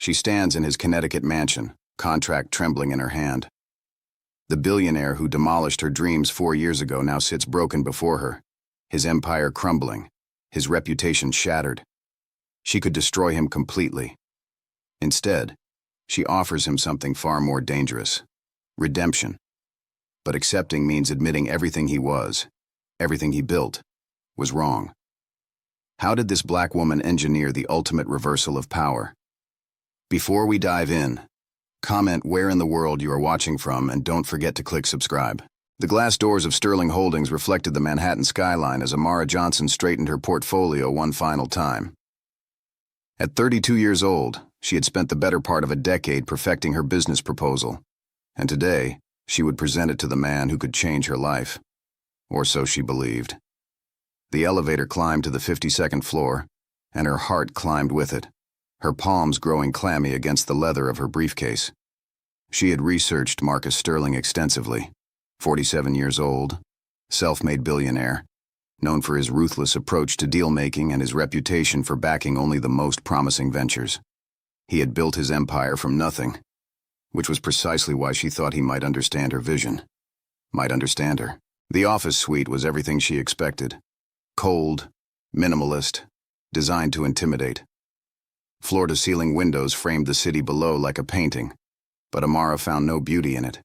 She stands in his Connecticut mansion, contract trembling in her hand. The billionaire who demolished her dreams 4 years ago now sits broken before her, his empire crumbling, his reputation shattered. She could destroy him completely. Instead, she offers him something far more dangerous: redemption. But accepting means admitting everything he was, everything he built, was wrong. How did this black woman engineer the ultimate reversal of power? Before we dive in, comment where in the world you are watching from and don't forget to click subscribe. The glass doors of Sterling Holdings reflected the Manhattan skyline as Amara Johnson straightened her portfolio one final time. At 32 years old, she had spent the better part of a decade perfecting her business proposal, and today, she would present it to the man who could change her life. Or so she believed. The elevator climbed to the 52nd floor, and her heart climbed with it, her palms growing clammy against the leather of her briefcase. She had researched Marcus Sterling extensively. 47 years old, self-made billionaire, known for his ruthless approach to deal-making and his reputation for backing only the most promising ventures. He had built his empire from nothing, which was precisely why she thought he might understand her vision, might understand her. The office suite was everything she expected. Cold, minimalist, designed to intimidate. Floor-to-ceiling windows framed the city below like a painting, but Amara found no beauty in it.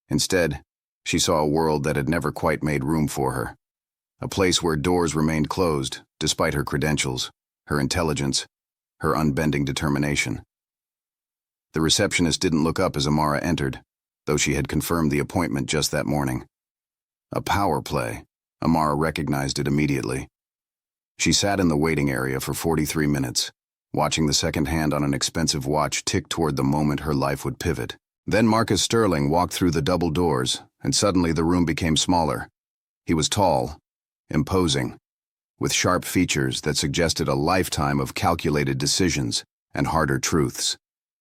Instead, she saw a world that had never quite made room for her. A place where doors remained closed, despite her credentials, her intelligence, her unbending determination. The receptionist didn't look up as Amara entered, though she had confirmed the appointment just that morning. A power play. Amara recognized it immediately. She sat in the waiting area for 43 minutes, watching the second hand on an expensive watch tick toward the moment her life would pivot. Then Marcus Sterling walked through the double doors, and suddenly the room became smaller. He was tall, imposing, with sharp features that suggested a lifetime of calculated decisions and harder truths.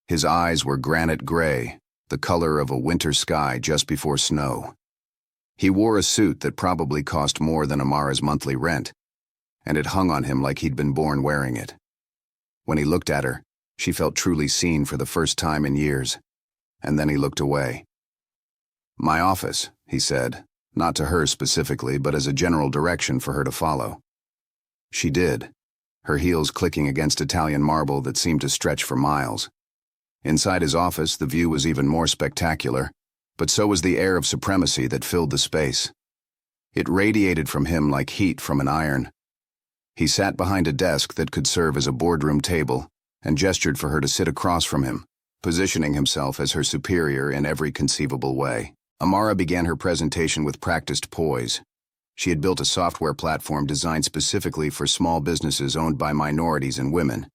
His eyes were granite gray, the color of a winter sky just before snow. He wore a suit that probably cost more than Amara's monthly rent, and it hung on him like he'd been born wearing it. When he looked at her, she felt truly seen for the first time in years, and then he looked away. "My office," he said, not to her specifically, but as a general direction for her to follow. She did, her heels clicking against Italian marble that seemed to stretch for miles. Inside his office, the view was even more spectacular, but so was the air of supremacy that filled the space. It radiated from him like heat from an iron. He sat behind a desk that could serve as a boardroom table and gestured for her to sit across from him, positioning himself as her superior in every conceivable way. Amara began her presentation with practiced poise. She had built a software platform designed specifically for small businesses owned by minorities and women,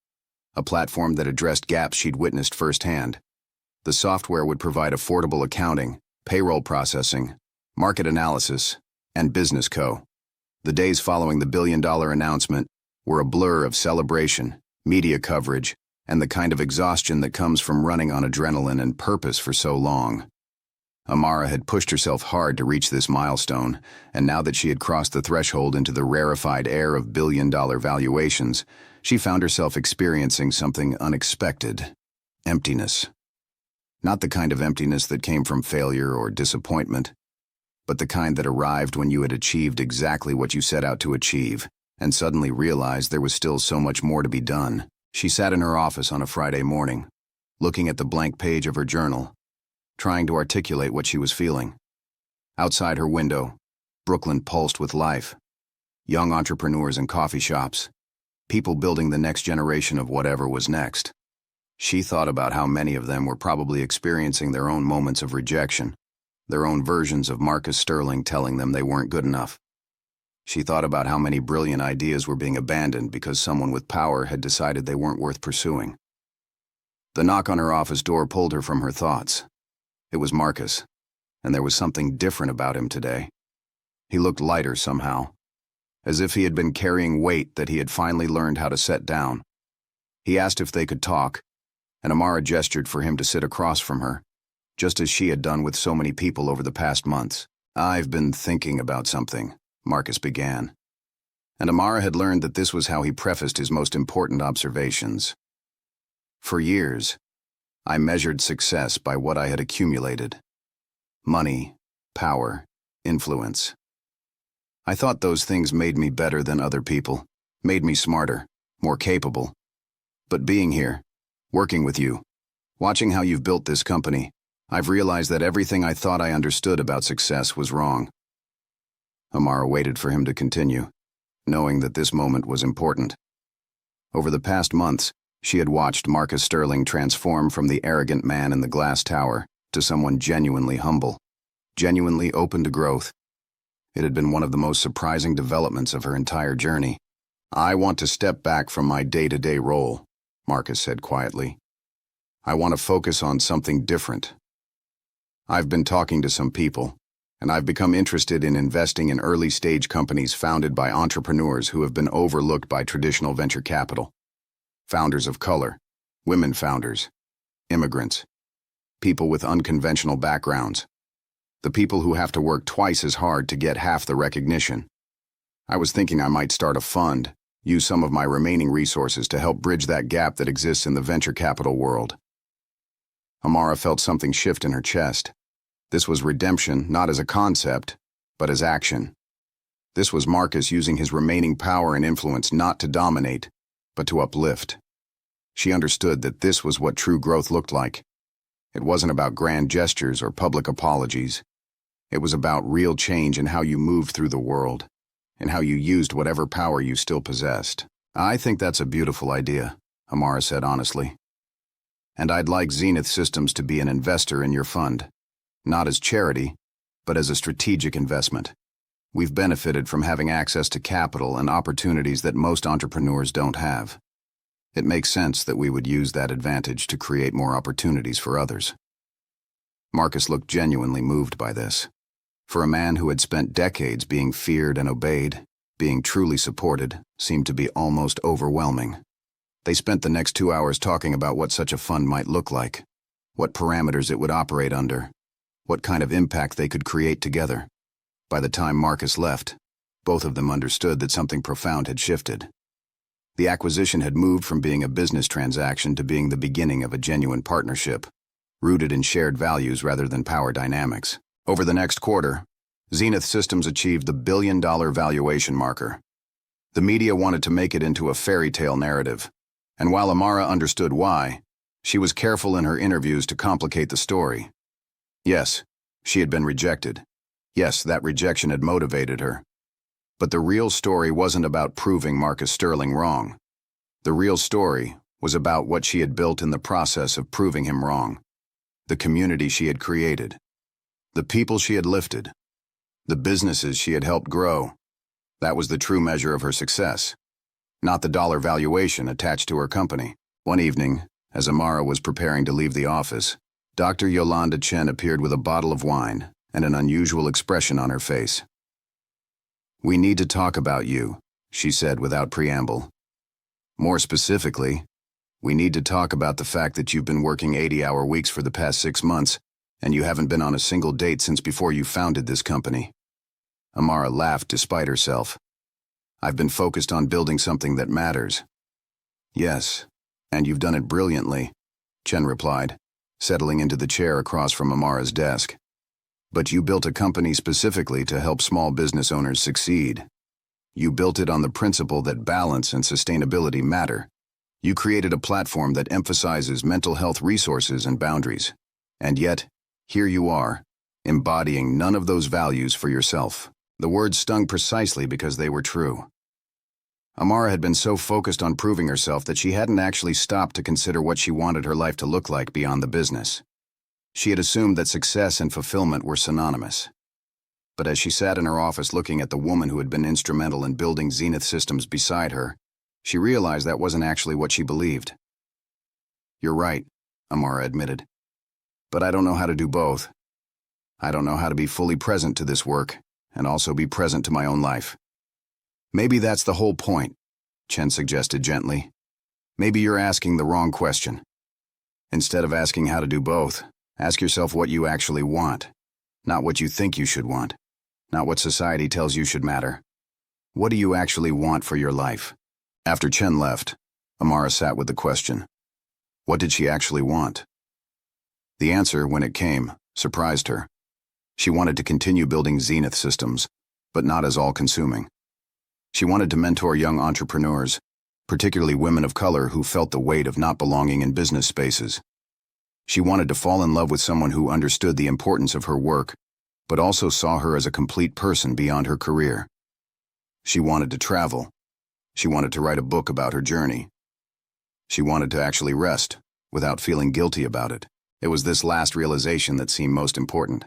a platform that addressed gaps she'd witnessed firsthand. The software would provide affordable accounting, payroll processing, market analysis, and business co. The days following the billion-dollar announcement were a blur of celebration, media coverage, and the kind of exhaustion that comes from running on adrenaline and purpose for so long. Amara had pushed herself hard to reach this milestone, and now that she had crossed the threshold into the rarefied air of billion-dollar valuations, she found herself experiencing something unexpected: emptiness. Not the kind of emptiness that came from failure or disappointment, but the kind that arrived when you had achieved exactly what you set out to achieve, and suddenly realized there was still so much more to be done. She sat in her office on a Friday morning, looking at the blank page of her journal, trying to articulate what she was feeling. Outside her window, Brooklyn pulsed with life. Young entrepreneurs in coffee shops, people building the next generation of whatever was next. She thought about how many of them were probably experiencing their own moments of rejection, their own versions of Marcus Sterling telling them they weren't good enough. She thought about how many brilliant ideas were being abandoned because someone with power had decided they weren't worth pursuing. The knock on her office door pulled her from her thoughts. It was Marcus, and there was something different about him today. He looked lighter somehow, as if he had been carrying weight that he had finally learned how to set down. He asked if they could talk, and Amara gestured for him to sit across from her, just as she had done with so many people over the past months. "I've been thinking about something," Marcus began. And Amara had learned that this was how he prefaced his most important observations. For years, I measured success by what I had accumulated. Money, power, influence. I thought those things made me better than other people, made me smarter, more capable. But being here, working with you, watching how you've built this company, I've realized that everything I thought I understood about success was wrong. Amara waited for him to continue, knowing that this moment was important. Over the past months, she had watched Marcus Sterling transform from the arrogant man in the glass tower to someone genuinely humble, genuinely open to growth. It had been one of the most surprising developments of her entire journey. "I want to step back from my day-to-day role," Marcus said quietly. "I want to focus on something different. I've been talking to some people, and I've become interested in investing in early-stage companies founded by entrepreneurs who have been overlooked by traditional venture capital. Founders of color, women founders, immigrants, people with unconventional backgrounds, the people who have to work twice as hard to get half the recognition. I was thinking I might start a fund, use some of my remaining resources to help bridge that gap that exists in the venture capital world." Amara felt something shift in her chest. This was redemption, not as a concept, but as action. This was Marcus using his remaining power and influence not to dominate, but to uplift. She understood that this was what true growth looked like. It wasn't about grand gestures or public apologies. It was about real change in how you moved through the world, and how you used whatever power you still possessed. "I think that's a beautiful idea," Amara said honestly. "And I'd like Zenith Systems to be an investor in your fund. Not as charity, but as a strategic investment. We've benefited from having access to capital and opportunities that most entrepreneurs don't have. It makes sense that we would use that advantage to create more opportunities for others." Marcus looked genuinely moved by this. For a man who had spent decades being feared and obeyed, being truly supported seemed to be almost overwhelming. They spent the next 2 hours talking about what such a fund might look like, what parameters it would operate under, what kind of impact they could create together. By the time Marcus left, both of them understood that something profound had shifted. The acquisition had moved from being a business transaction to being the beginning of a genuine partnership, rooted in shared values rather than power dynamics. Over the next quarter, Zenith Systems achieved the billion-dollar valuation marker. The media wanted to make it into a fairy tale narrative, and while Amara understood why, she was careful in her interviews to complicate the story. Yes, she had been rejected. Yes, that rejection had motivated her. But the real story wasn't about proving Marcus Sterling wrong. The real story was about what she had built in the process of proving him wrong. The community she had created. The people she had lifted. The businesses she had helped grow. That was the true measure of her success, not the dollar valuation attached to her company. One evening, as Amara was preparing to leave the office, Dr. Yolanda Chen appeared with a bottle of wine and an unusual expression on her face. "We need to talk about you," she said without preamble. "More specifically, we need to talk about the fact that you've been working 80-hour weeks for the past 6 months, and you haven't been on a single date since before you founded this company." Amara laughed despite herself. "I've been focused on building something that matters." "Yes, and you've done it brilliantly," Chen replied, settling into the chair across from Amara's desk. "But you built a company specifically to help small business owners succeed. You built it on the principle that balance and sustainability matter. You created a platform that emphasizes mental health resources and boundaries. And yet, here you are, embodying none of those values for yourself." The words stung precisely because they were true. Amara had been so focused on proving herself that she hadn't actually stopped to consider what she wanted her life to look like beyond the business. She had assumed that success and fulfillment were synonymous. But as she sat in her office looking at the woman who had been instrumental in building Zenith Systems beside her, she realized that wasn't actually what she believed. "You're right," Amara admitted. "But I don't know how to do both. I don't know how to be fully present to this work and also be present to my own life." "Maybe that's the whole point," Chen suggested gently. "Maybe you're asking the wrong question. Instead of asking how to do both, ask yourself what you actually want, not what you think you should want, not what society tells you should matter. What do you actually want for your life?" After Chen left, Amara sat with the question. What did she actually want? The answer, when it came, surprised her. She wanted to continue building Zenith Systems, but not as all-consuming. She wanted to mentor young entrepreneurs, particularly women of color who felt the weight of not belonging in business spaces. She wanted to fall in love with someone who understood the importance of her work, but also saw her as a complete person beyond her career. She wanted to travel. She wanted to write a book about her journey. She wanted to actually rest, without feeling guilty about it. It was this last realization that seemed most important.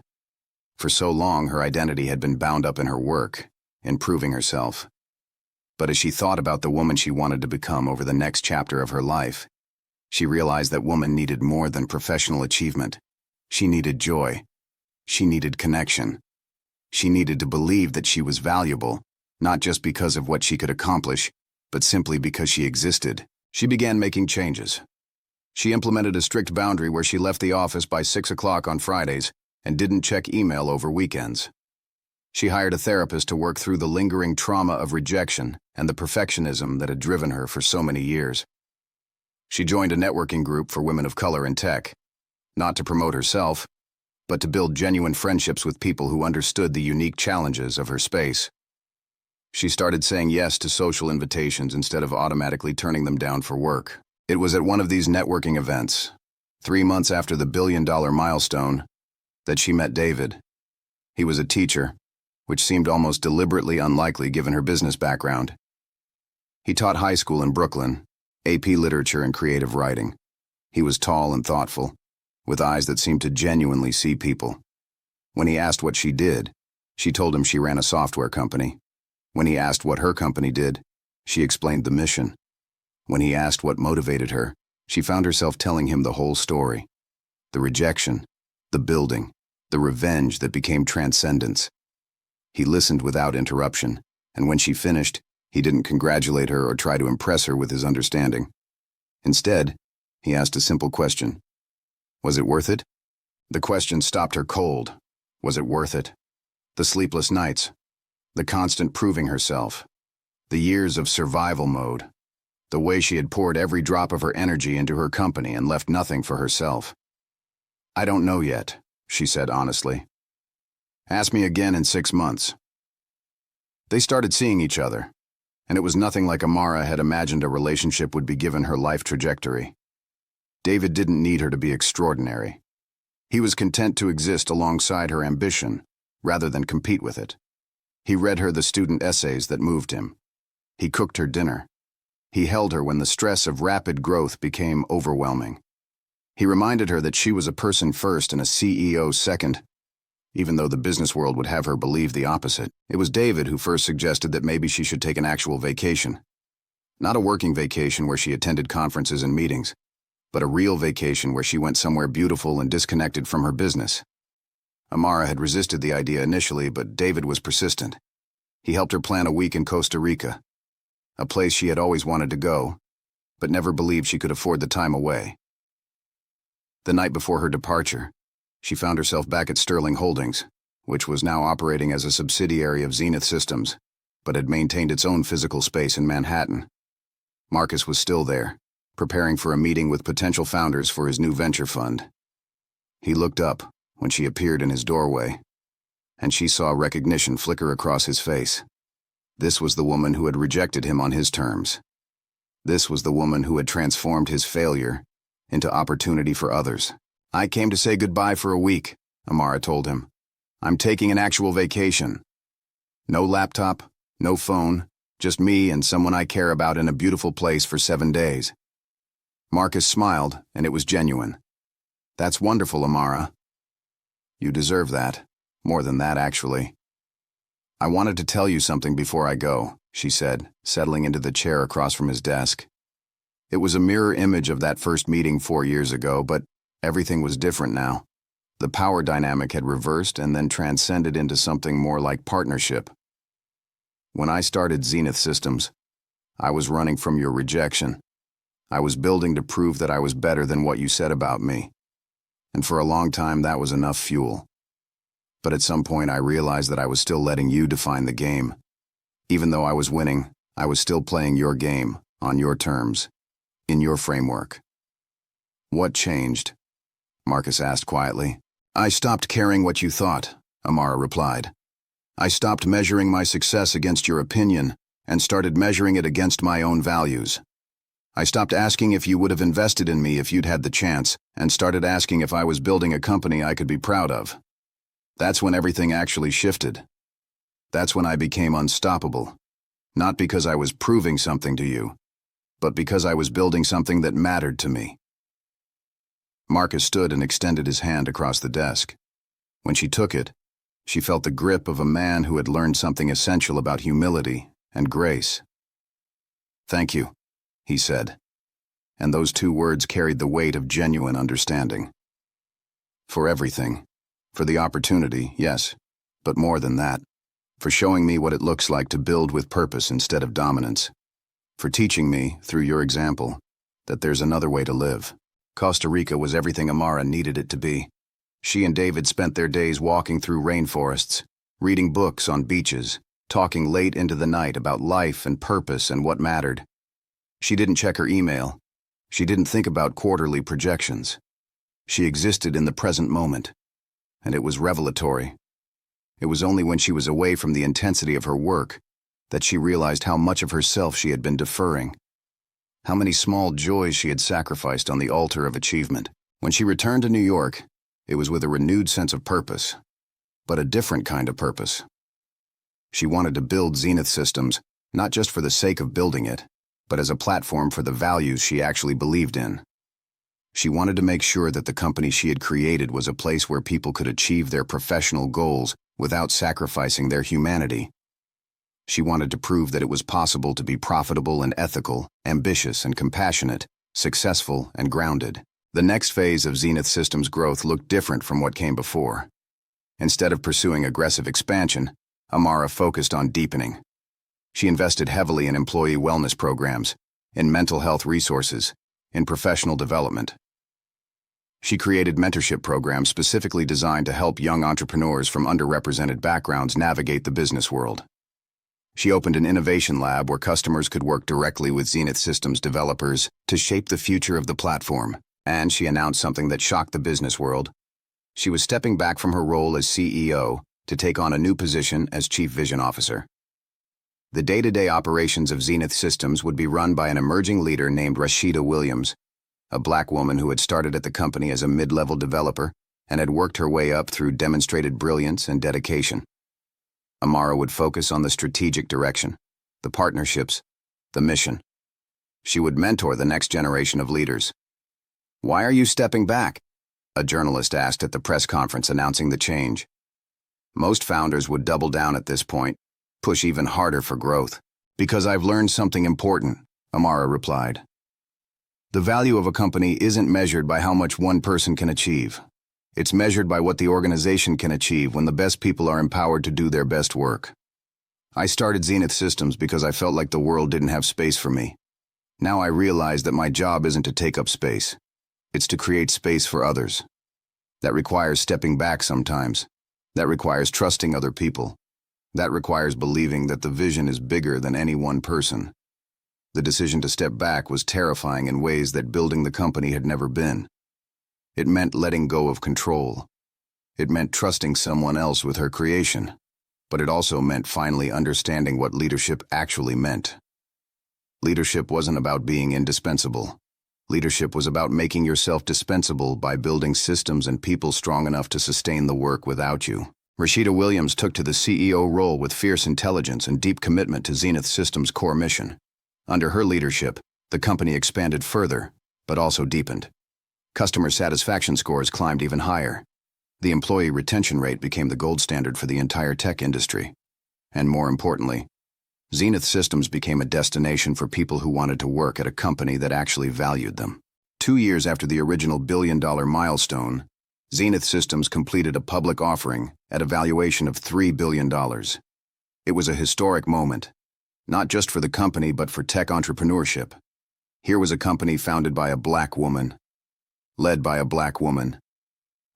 For so long, her identity had been bound up in her work, in proving herself. But as she thought about the woman she wanted to become over the next chapter of her life, she realized that woman needed more than professional achievement. She needed joy. She needed connection. She needed to believe that she was valuable, not just because of what she could accomplish, but simply because she existed. She began making changes. She implemented a strict boundary where she left the office by 6 o'clock on Fridays and didn't check email over weekends. She hired a therapist to work through the lingering trauma of rejection and the perfectionism that had driven her for so many years. She joined a networking group for women of color in tech, not to promote herself, but to build genuine friendships with people who understood the unique challenges of her space. She started saying yes to social invitations instead of automatically turning them down for work. It was at one of these networking events, 3 months after the billion-dollar milestone, that she met David. He was a teacher, which seemed almost deliberately unlikely given her business background. He taught high school in Brooklyn, AP Literature and Creative Writing. He was tall and thoughtful, with eyes that seemed to genuinely see people. When he asked what she did, she told him she ran a software company. When he asked what her company did, she explained the mission. When he asked what motivated her, she found herself telling him the whole story. The rejection, the building, the revenge that became transcendence. He listened without interruption, and when she finished, he didn't congratulate her or try to impress her with his understanding. Instead, he asked a simple question. Was it worth it? The question stopped her cold. Was it worth it? The sleepless nights, the constant proving herself, the years of survival mode, the way she had poured every drop of her energy into her company and left nothing for herself. I don't know yet, she said honestly. Ask me again in 6 months. They started seeing each other, and it was nothing like Amara had imagined a relationship would be given her life trajectory. David didn't need her to be extraordinary. He was content to exist alongside her ambition, rather than compete with it. He read her the student essays that moved him. He cooked her dinner. He held her when the stress of rapid growth became overwhelming. He reminded her that she was a person first and a CEO second, even though the business world would have her believe the opposite. It was David who first suggested that maybe she should take an actual vacation. Not a working vacation where she attended conferences and meetings, but a real vacation where she went somewhere beautiful and disconnected from her business. Amara had resisted the idea initially, but David was persistent. He helped her plan a week in Costa Rica, a place she had always wanted to go, but never believed she could afford the time away. The night before her departure, she found herself back at Sterling Holdings, which was now operating as a subsidiary of Zenith Systems, but had maintained its own physical space in Manhattan. Marcus was still there, preparing for a meeting with potential founders for his new venture fund. He looked up when she appeared in his doorway, and she saw recognition flicker across his face. This was the woman who had rejected him on his terms. This was the woman who had transformed his failure into opportunity for others. I came to say goodbye for a week, Amara told him. I'm taking an actual vacation. No laptop, no phone, just me and someone I care about in a beautiful place for 7 days. Marcus smiled, and it was genuine. That's wonderful, Amara. You deserve that. More than that, actually. I wanted to tell you something before I go, she said, settling into the chair across from his desk. It was a mirror image of that first meeting 4 years ago, but everything was different now. The power dynamic had reversed and then transcended into something more like partnership. When I started Zenith Systems, I was running from your rejection. I was building to prove that I was better than what you said about me. And for a long time, that was enough fuel. But at some point, I realized that I was still letting you define the game. Even though I was winning, I was still playing your game, on your terms, in your framework. What changed? Marcus asked quietly. I stopped caring what you thought, Amara replied. I stopped measuring my success against your opinion and started measuring it against my own values. I stopped asking if you would have invested in me if you'd had the chance and started asking if I was building a company I could be proud of. That's when everything actually shifted. That's when I became unstoppable. Not because I was proving something to you, but because I was building something that mattered to me. Marcus stood and extended his hand across the desk. When she took it, she felt the grip of a man who had learned something essential about humility and grace. Thank you, he said, and those two words carried the weight of genuine understanding. For everything. For the opportunity, yes, but more than that. For showing me what it looks like to build with purpose instead of dominance. For teaching me, through your example, that there's another way to live. Costa Rica was everything Amara needed it to be. She and David spent their days walking through rainforests, reading books on beaches, talking late into the night about life and purpose and what mattered. She didn't check her email. She didn't think about quarterly projections. She existed in the present moment, and it was revelatory. It was only when she was away from the intensity of her work that she realized how much of herself she had been deferring, how many small joys she had sacrificed on the altar of achievement. When she returned to New York, it was with a renewed sense of purpose, but a different kind of purpose. She wanted to build Zenith Systems, not just for the sake of building it, but as a platform for the values she actually believed in. She wanted to make sure that the company she had created was a place where people could achieve their professional goals without sacrificing their humanity. She wanted to prove that it was possible to be profitable and ethical, ambitious and compassionate, successful and grounded. The next phase of Zenith Systems' growth looked different from what came before. Instead of pursuing aggressive expansion, Amara focused on deepening. She invested heavily in employee wellness programs, in mental health resources, in professional development. She created mentorship programs specifically designed to help young entrepreneurs from underrepresented backgrounds navigate the business world. She opened an innovation lab where customers could work directly with Zenith Systems developers to shape the future of the platform, and she announced something that shocked the business world. She was stepping back from her role as CEO to take on a new position as Chief Vision Officer. The day-to-day operations of Zenith Systems would be run by an emerging leader named Rashida Williams, a black woman who had started at the company as a mid-level developer and had worked her way up through demonstrated brilliance and dedication. Amara would focus on the strategic direction, the partnerships, the mission. She would mentor the next generation of leaders. "Why are you stepping back?" a journalist asked at the press conference announcing the change. Most founders would double down at this point, push even harder for growth. "Because I've learned something important," Amara replied. The value of a company isn't measured by how much one person can achieve. It's measured by what the organization can achieve when the best people are empowered to do their best work. I started Zenith Systems because I felt like the world didn't have space for me. Now I realize that my job isn't to take up space. It's to create space for others. That requires stepping back sometimes. That requires trusting other people. That requires believing that the vision is bigger than any one person. The decision to step back was terrifying in ways that building the company had never been. It meant letting go of control. It meant trusting someone else with her creation. But it also meant finally understanding what leadership actually meant. Leadership wasn't about being indispensable. Leadership was about making yourself dispensable by building systems and people strong enough to sustain the work without you. Rashida Williams took to the CEO role with fierce intelligence and deep commitment to Zenith Systems' core mission. Under her leadership, the company expanded further, but also deepened. Customer satisfaction scores climbed even higher. The employee retention rate became the gold standard for the entire tech industry. And more importantly, Zenith Systems became a destination for people who wanted to work at a company that actually valued them. 2 years after the original billion-dollar milestone, Zenith Systems completed a public offering at a valuation of $3 billion. It was a historic moment, not just for the company but for tech entrepreneurship. Here was a company founded by a black woman, led by a black woman,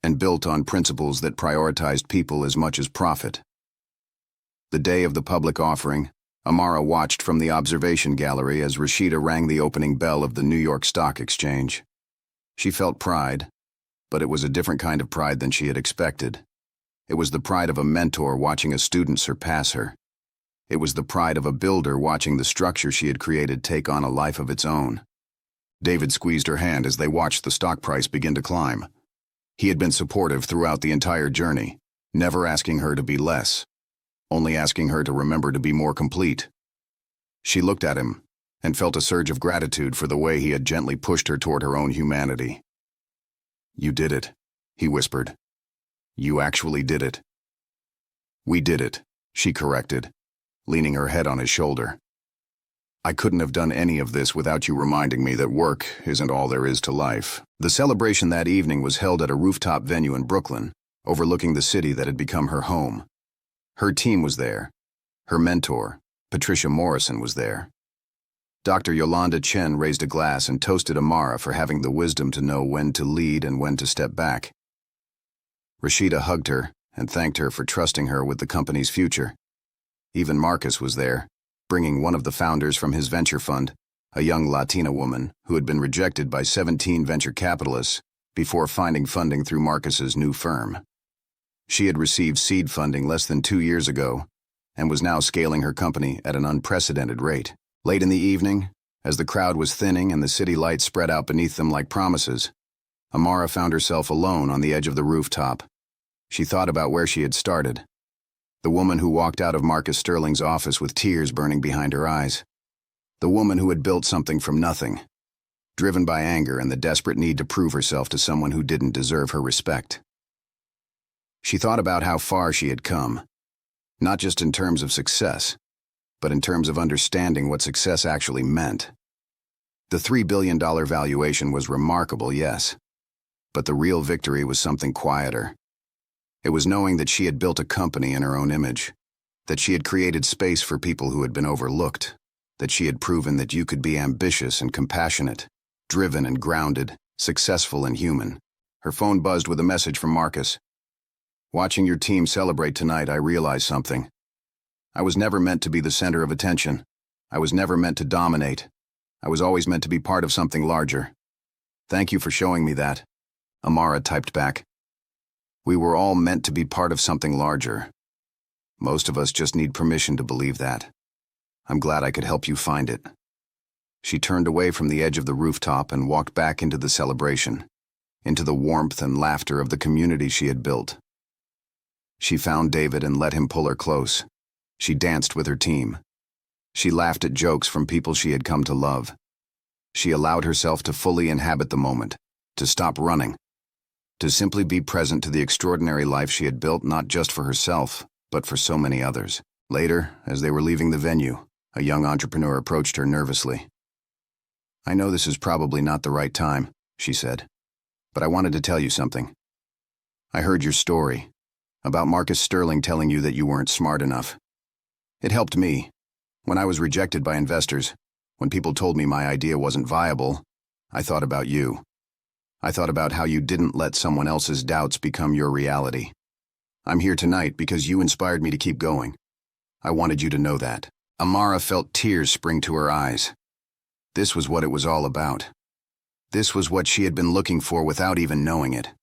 and built on principles that prioritized people as much as profit. The day of the public offering, Amara watched from the observation gallery as Rashida rang the opening bell of the New York Stock Exchange. She felt pride, but it was a different kind of pride than she had expected. It was the pride of a mentor watching a student surpass her. It was the pride of a builder watching the structure she had created take on a life of its own. David squeezed her hand as they watched the stock price begin to climb. He had been supportive throughout the entire journey, never asking her to be less, only asking her to remember to be more complete. She looked at him and felt a surge of gratitude for the way he had gently pushed her toward her own humanity. "You did it," he whispered. "You actually did it." "We did it," she corrected, leaning her head on his shoulder. "I couldn't have done any of this without you reminding me that work isn't all there is to life." The celebration that evening was held at a rooftop venue in Brooklyn, overlooking the city that had become her home. Her team was there. Her mentor, Patricia Morrison, was there. Dr. Yolanda Chen raised a glass and toasted Amara for having the wisdom to know when to lead and when to step back. Rashida hugged her and thanked her for trusting her with the company's future. Even Marcus was there, bringing one of the founders from his venture fund, a young Latina woman who had been rejected by 17 venture capitalists before finding funding through Marcus's new firm. She had received seed funding less than 2 years ago and was now scaling her company at an unprecedented rate. Late in the evening, as the crowd was thinning and the city lights spread out beneath them like promises, Amara found herself alone on the edge of the rooftop. She thought about where she had started. The woman who walked out of Marcus Sterling's office with tears burning behind her eyes. The woman who had built something from nothing, driven by anger and the desperate need to prove herself to someone who didn't deserve her respect. She thought about how far she had come, not just in terms of success, but in terms of understanding what success actually meant. The $3 billion valuation was remarkable, yes, but the real victory was something quieter. It was knowing that she had built a company in her own image, that she had created space for people who had been overlooked, that she had proven that you could be ambitious and compassionate, driven and grounded, successful and human. Her phone buzzed with a message from Marcus. "Watching your team celebrate tonight, I realized something. I was never meant to be the center of attention. I was never meant to dominate. I was always meant to be part of something larger. Thank you for showing me that," Amara typed back. "We were all meant to be part of something larger. Most of us just need permission to believe that. I'm glad I could help you find it." She turned away from the edge of the rooftop and walked back into the celebration, into the warmth and laughter of the community she had built. She found David and let him pull her close. She danced with her team. She laughed at jokes from people she had come to love. She allowed herself to fully inhabit the moment, to stop running, to simply be present to the extraordinary life she had built not just for herself, but for so many others. Later, as they were leaving the venue, a young entrepreneur approached her nervously. "I know this is probably not the right time," she said, "but I wanted to tell you something. I heard your story, about Marcus Sterling telling you that you weren't smart enough. It helped me. When I was rejected by investors, when people told me my idea wasn't viable, I thought about you. I thought about how you didn't let someone else's doubts become your reality. I'm here tonight because you inspired me to keep going. I wanted you to know that." Amara felt tears spring to her eyes. This was what it was all about. This was what she had been looking for without even knowing it.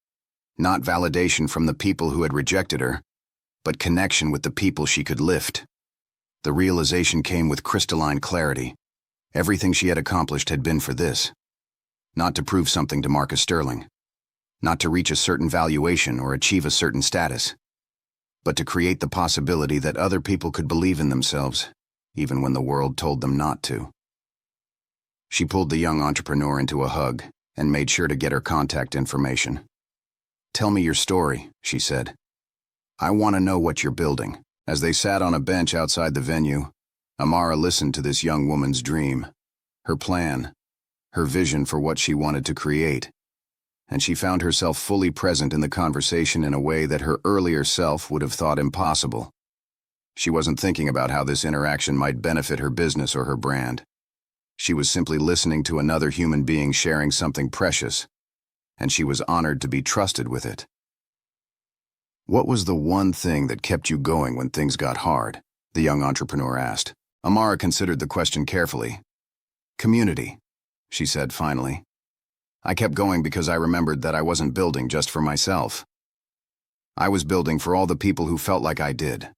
Not validation from the people who had rejected her, but connection with the people she could lift. The realization came with crystalline clarity. Everything she had accomplished had been for this. Not to prove something to Marcus Sterling. Not to reach a certain valuation or achieve a certain status. But to create the possibility that other people could believe in themselves, even when the world told them not to. She pulled the young entrepreneur into a hug and made sure to get her contact information. "Tell me your story," she said. "I want to know what you're building." As they sat on a bench outside the venue, Amara listened to this young woman's dream, her plan, her vision for what she wanted to create, and she found herself fully present in the conversation in a way that her earlier self would have thought impossible. She wasn't thinking about how this interaction might benefit her business or her brand. She was simply listening to another human being sharing something precious, and she was honored to be trusted with it. "What was the one thing that kept you going when things got hard?" the young entrepreneur asked. Amara considered the question carefully. "Community," she said finally. I kept going because I remembered that I wasn't building just for myself. I was building for all the people who felt like I did,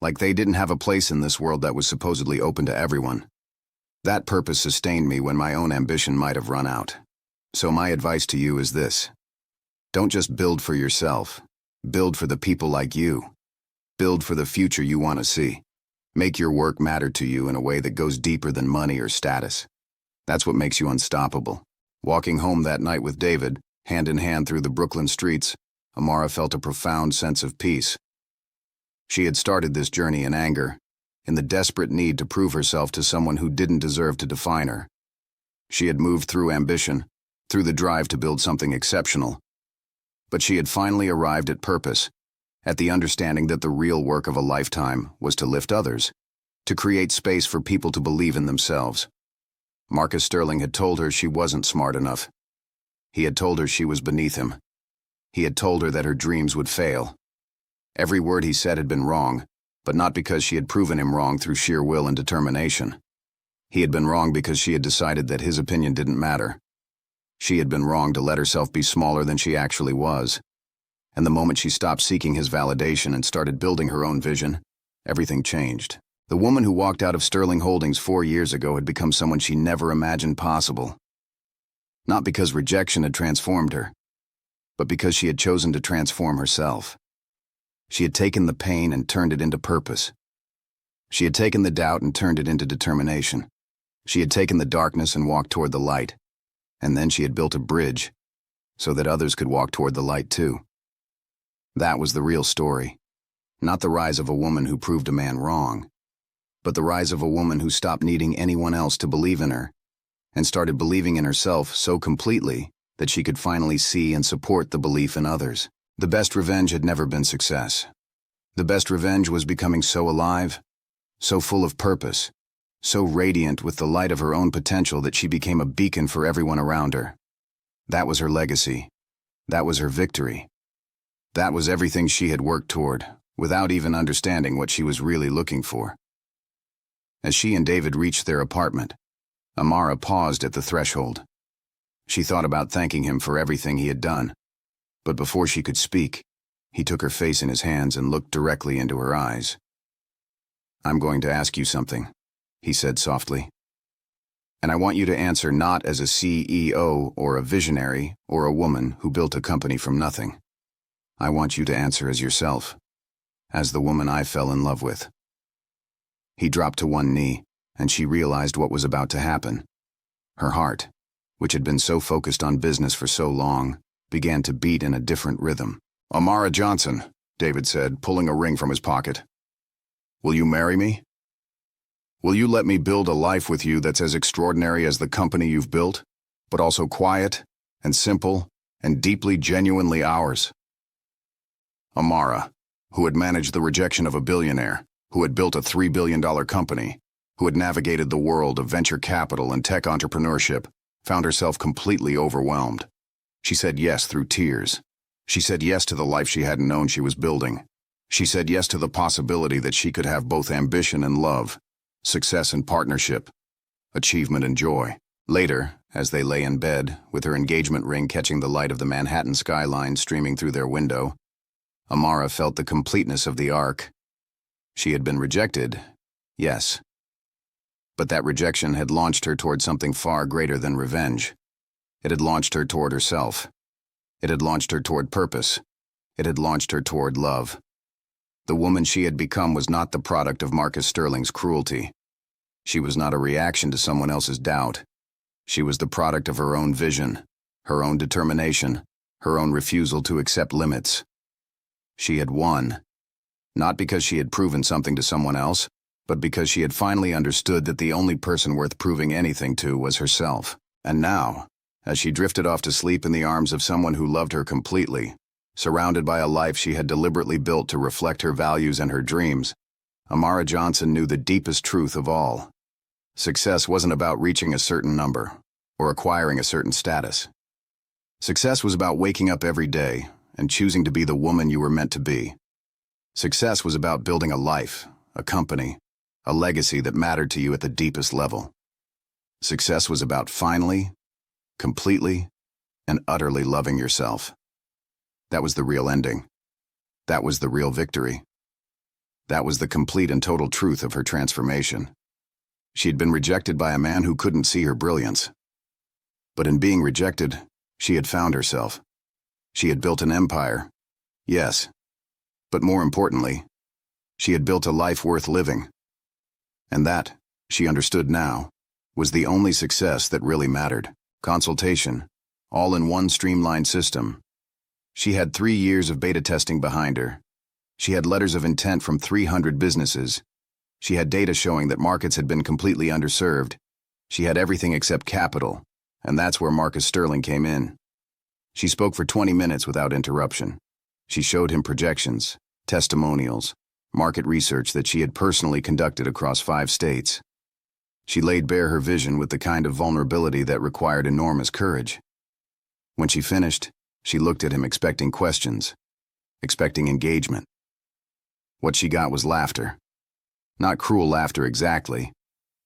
like they didn't have a place in this world that was supposedly open to everyone. That purpose sustained me when my own ambition might have run out. So my advice to you is this. Don't just build for yourself. Build for the people like you. Build for the future you want to see. Make your work matter to you in a way that goes deeper than money or status. That's what makes you unstoppable. Walking home that night with David, hand in hand through the Brooklyn streets, Amara felt a profound sense of peace. She had started this journey in anger, in the desperate need to prove herself to someone who didn't deserve to define her. She had moved through ambition, through the drive to build something exceptional. But she had finally arrived at purpose, at the understanding that the real work of a lifetime was to lift others, to create space for people to believe in themselves. Marcus Sterling had told her she wasn't smart enough. He had told her she was beneath him. He had told her that her dreams would fail. Every word he said had been wrong, but not because she had proven him wrong through sheer will and determination. He had been wrong because she had decided that his opinion didn't matter. She had been wrong to let herself be smaller than she actually was. And the moment she stopped seeking his validation and started building her own vision, everything changed. The woman who walked out of Sterling Holdings 4 years ago had become someone she never imagined possible. Not because rejection had transformed her, but because she had chosen to transform herself. She had taken the pain and turned it into purpose. She had taken the doubt and turned it into determination. She had taken the darkness and walked toward the light. And then she had built a bridge so that others could walk toward the light too. That was the real story. Not the rise of a woman who proved a man wrong, but the rise of a woman who stopped needing anyone else to believe in her and started believing in herself so completely that she could finally see and support the belief in others. The best revenge had never been success. The best revenge was becoming so alive, so full of purpose, so radiant with the light of her own potential that she became a beacon for everyone around her. That was her legacy. That was her victory. That was everything she had worked toward, without even understanding what she was really looking for. As she and David reached their apartment, Amara paused at the threshold. She thought about thanking him for everything he had done, but before she could speak, he took her face in his hands and looked directly into her eyes. "I'm going to ask you something," he said softly. "And I want you to answer not as a CEO or a visionary or a woman who built a company from nothing. I want you to answer as yourself, as the woman I fell in love with." He dropped to one knee, and she realized what was about to happen. Her heart, which had been so focused on business for so long, began to beat in a different rhythm. "Amara Johnson," David said, pulling a ring from his pocket. "Will you marry me? Will you let me build a life with you that's as extraordinary as the company you've built, but also quiet and simple and deeply genuinely ours?" Amara, who had managed the rejection of a billionaire, who had built a $3 billion company, who had navigated the world of venture capital and tech entrepreneurship, found herself completely overwhelmed. She said yes through tears. She said yes to the life she hadn't known she was building. She said yes to the possibility that she could have both ambition and love, success and partnership, achievement and joy. Later, as they lay in bed, with her engagement ring catching the light of the Manhattan skyline streaming through their window, Amara felt the completeness of the arc. She had been rejected, yes. But that rejection had launched her toward something far greater than revenge. It had launched her toward herself. It had launched her toward purpose. It had launched her toward love. The woman she had become was not the product of Marcus Sterling's cruelty. She was not a reaction to someone else's doubt. She was the product of her own vision, her own determination, her own refusal to accept limits. She had won, not because she had proven something to someone else, but because she had finally understood that the only person worth proving anything to was herself. And now, as she drifted off to sleep in the arms of someone who loved her completely, surrounded by a life she had deliberately built to reflect her values and her dreams, Amara Johnson knew the deepest truth of all. Success wasn't about reaching a certain number or acquiring a certain status. Success was about waking up every day and choosing to be the woman you were meant to be. Success was about building a life, a company, a legacy that mattered to you at the deepest level. Success was about finally, completely, and utterly loving yourself. That was the real ending. That was the real victory. That was the complete and total truth of her transformation. She had been rejected by a man who couldn't see her brilliance. But in being rejected, she had found herself. She had built an empire. Yes. But more importantly, she had built a life worth living. And that, she understood now, was the only success that really mattered. Consultation, all in one streamlined system. She had 3 years of beta testing behind her. She had letters of intent from 300 businesses. She had data showing that markets had been completely underserved. She had everything except capital, and that's where Marcus Sterling came in. She spoke for 20 minutes without interruption. She showed him projections, testimonials, market research that she had personally conducted across 5 states. She laid bare her vision with the kind of vulnerability that required enormous courage. When she finished, she looked at him expecting questions, expecting engagement. What she got was laughter. Not cruel laughter exactly,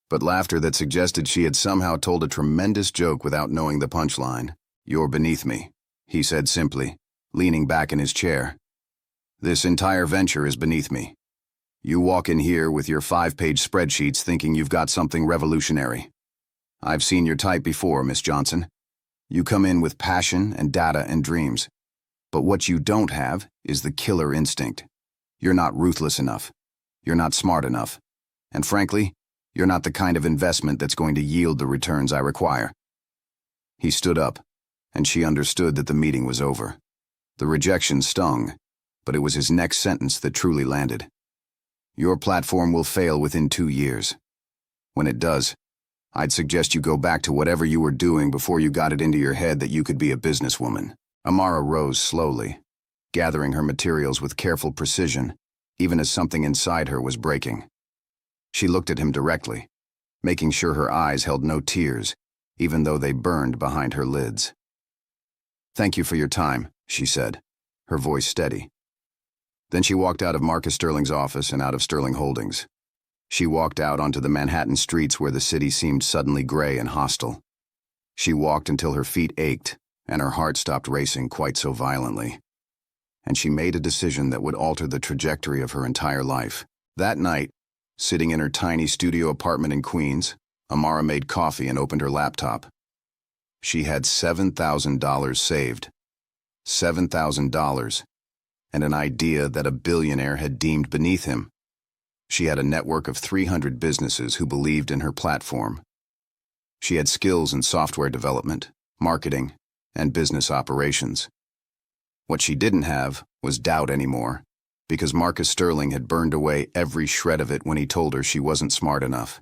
but laughter that suggested she had somehow told a tremendous joke without knowing the punchline. "You're beneath me," he said simply, leaning back in his chair. "This entire venture is beneath me. You walk in here with your 5-page spreadsheets thinking you've got something revolutionary. I've seen your type before, Miss Johnson. You come in with passion and data and dreams. But what you don't have is the killer instinct. You're not ruthless enough. You're not smart enough. And frankly, you're not the kind of investment that's going to yield the returns I require." He stood up, and she understood that the meeting was over. The rejection stung, but it was his next sentence that truly landed. "Your platform will fail within 2 years. When it does, I'd suggest you go back to whatever you were doing before you got it into your head that you could be a businesswoman." Amara rose slowly, gathering her materials with careful precision, even as something inside her was breaking. She looked at him directly, making sure her eyes held no tears, even though they burned behind her lids. "Thank you for your time," she said, her voice steady. Then she walked out of Marcus Sterling's office and out of Sterling Holdings. She walked out onto the Manhattan streets where the city seemed suddenly gray and hostile. She walked until her feet ached and her heart stopped racing quite so violently. And she made a decision that would alter the trajectory of her entire life. That night, sitting in her tiny studio apartment in Queens, Amara made coffee and opened her laptop. She had $7,000 saved. $7,000. And an idea that a billionaire had deemed beneath him. She had a network of 300 businesses who believed in her platform. She had skills in software development, marketing, and business operations. What she didn't have was doubt anymore, because Marcus Sterling had burned away every shred of it when he told her she wasn't smart enough.